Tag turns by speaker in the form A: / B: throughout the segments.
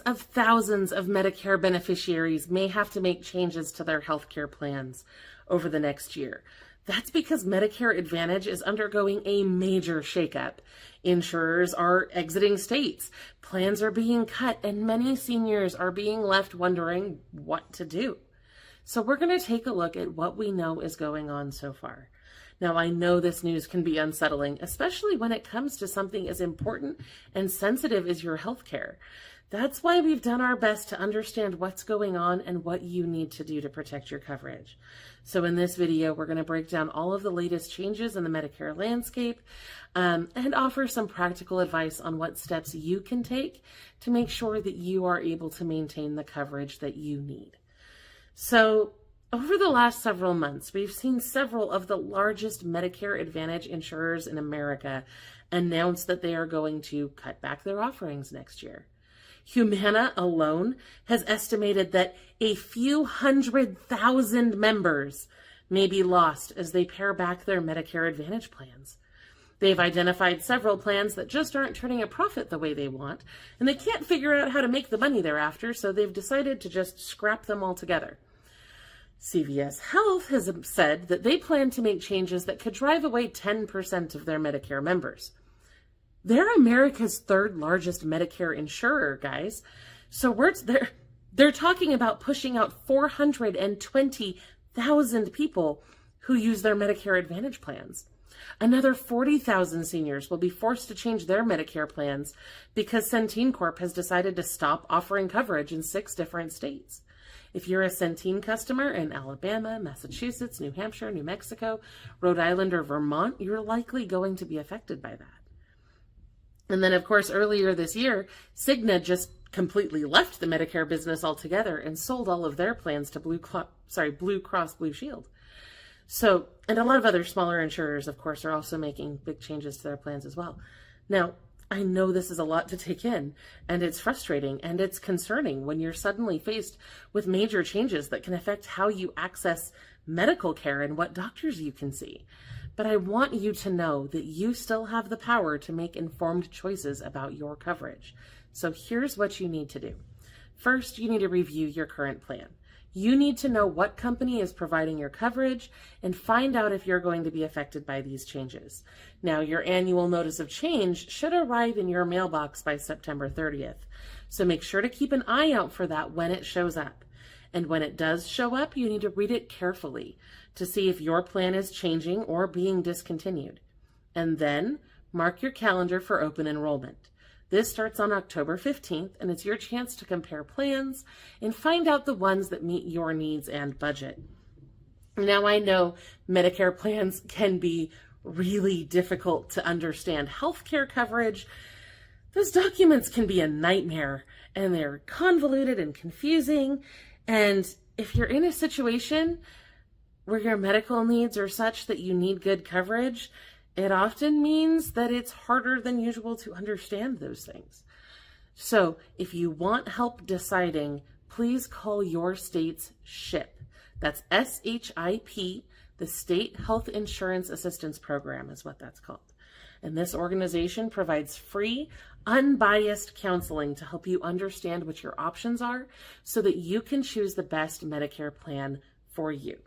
A: of thousands of Medicare beneficiaries may have to make changes to their healthcare plans over the next year. That's because Medicare Advantage is undergoing a major shakeup. Insurers are exiting states, plans are being cut, and many seniors are being left wondering what to do. So we're going to take a look at what we know is going on so far. Now, I know this news can be unsettling, especially when it comes to something as important and sensitive as your healthcare. That's why we've done our best to understand what's going on and what you need to do to protect your coverage. So in this video, we're going to break down all of the latest changes in the Medicare landscape and offer some practical advice on what steps you can take to make sure that you are able to maintain the coverage that you need. So over the last several months, we've seen several of the largest Medicare Advantage insurers in America announce that they are going to cut back their offerings next year. Humana alone has estimated that a few 100,000 members may be lost as they pare back their Medicare Advantage plans. They've identified several plans that just aren't turning a profit the way they want, and they can't figure out how to make the money they're after, so they've decided to just scrap them altogether. CVS Health has said that they plan to make changes that could drive away 10% of their Medicare members. They're America's third largest Medicare insurer, guys. So they're talking about pushing out 420,000 people who use their Medicare Advantage plans. Another 40,000 seniors will be forced to change their Medicare plans because Centene Corp has decided to stop offering coverage in 6 different states. If you're a Centene customer in Alabama, Massachusetts, New Hampshire, New Mexico, Rhode Island, or Vermont, you're likely going to be affected by that. And then, of course, earlier this year, Cigna just completely left the Medicare business altogether and sold all of their plans to Blue Cross Blue Shield. So, and a lot of other smaller insurers, of course, are also making big changes to their plans as well. Now, I know this is a lot to take in, and it's frustrating and it's concerning when you're suddenly faced with major changes that can affect how you access medical care and what doctors you can see. But I want you to know that you still have the power to make informed choices about your coverage. So here's what you need to do. First, you need to review your current plan. You need to know what company is providing your coverage and find out if you're going to be affected by these changes. Now, your annual notice of change should arrive in your mailbox by September 30th. So make sure to keep an eye out for that when it shows up. And when it does show up, you need to read it carefully to see if your plan is changing or being discontinued. And then mark your calendar for open enrollment. This starts on October 15th, and it's your chance to compare plans and find out the ones that meet your needs and budget. Now, I know Medicare plans can be really difficult to understand. Healthcare coverage, those documents can be a nightmare, and they're convoluted and confusing. And if you're in a situation where your medical needs are such that you need good coverage, it often means that it's harder than usual to understand those things. So if you want help deciding, please call your state's SHIP. That's SHIP, the State Health Insurance Assistance Program is what that's called. And this organization provides free, unbiased counseling to help you understand what your options are so that you can choose the best Medicare plan for you.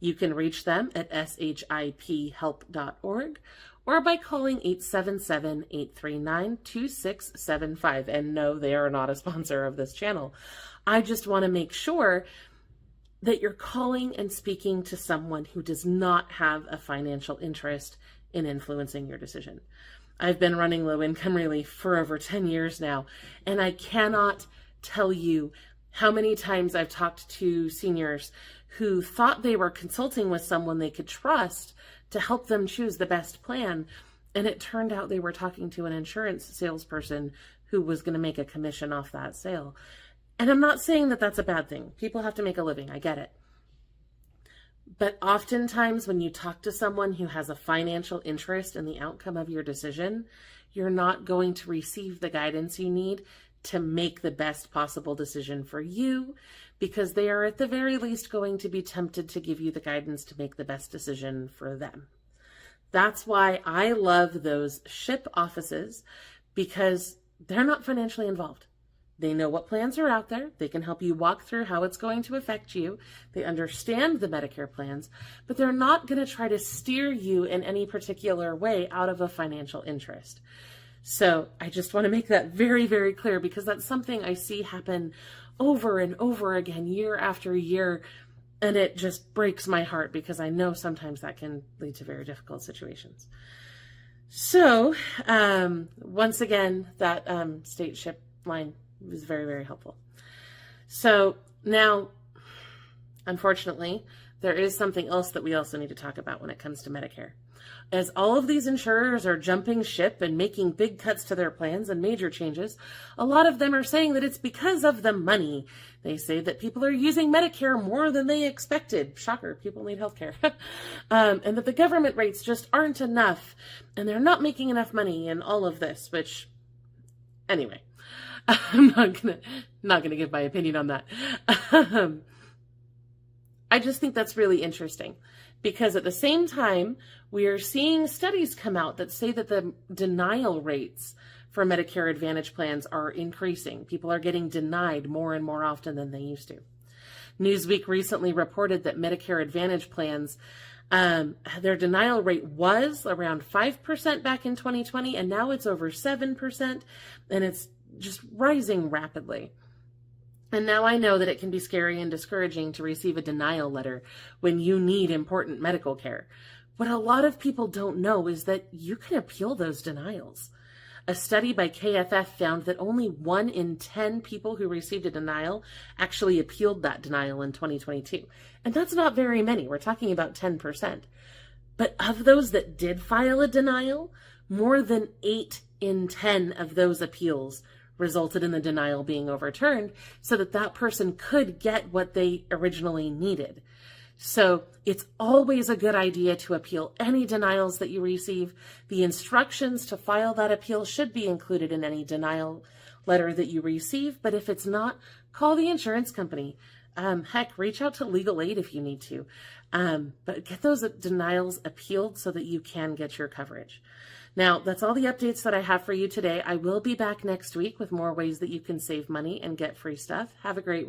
A: You can reach them at shiphelp.org or by calling 877-839-2675. And no, they are not a sponsor of this channel. I just want to make sure that you're calling and speaking to someone who does not have a financial interest in influencing your decision. I've been running low-income relief for over 10 years now, and I cannot tell you how many times I've talked to seniors who thought they were consulting with someone they could trust to help them choose the best plan, and it turned out they were talking to an insurance salesperson who was going to make a commission off that sale. And I'm not saying that that's a bad thing. People have to make a living. I get it. But oftentimes when you talk to someone who has a financial interest in the outcome of your decision, you're not going to receive the guidance you need to make the best possible decision for you, because they are at the very least going to be tempted to give you the guidance to make the best decision for them. That's why I love those SHIP offices, because they're not financially involved. They know what plans are out there. They can help you walk through how it's going to affect you. They understand the Medicare plans, but they're not going to try to steer you in any particular way out of a financial interest. So I just want to make that very, very clear, because that's something I see happen over and over again, year after year. And it just breaks my heart, because I know sometimes that can lead to very difficult situations. So once again, that state ship line was very, very helpful. So now, unfortunately, there is something else that we also need to talk about when it comes to Medicare. As all of these insurers are jumping ship and making big cuts to their plans and major changes, a lot of them are saying that it's because of the money. They say that people are using Medicare more than they expected. Shocker, people need healthcare. And that the government rates just aren't enough, and they're not making enough money and all of this, which, anyway, I'm not gonna give my opinion on that. I just think that's really interesting, because at the same time, we are seeing studies come out that say that the denial rates for Medicare Advantage plans are increasing. People are getting denied more and more often than they used to. Newsweek recently reported that Medicare Advantage plans, their denial rate was around 5% back in 2020, and now it's over 7%, and it's just rising rapidly. And now I know that it can be scary and discouraging to receive a denial letter when you need important medical care. What a lot of people don't know is that you can appeal those denials. A study by KFF found that only 1 in 10 people who received a denial actually appealed that denial in 2022. And that's not very many. We're talking about 10%. But of those that did file a denial, more than 8 in 10 of those appeals resulted in the denial being overturned, so that that person could get what they originally needed. So it's always a good idea to appeal any denials that you receive. The instructions to file that appeal should be included in any denial letter that you receive, but if it's not, call the insurance company. Heck, reach out to legal aid if you need to. But get those denials appealed so that you can get your coverage. Now, that's all the updates that I have for you today. I will be back next week with more ways that you can save money and get free stuff. Have a great week.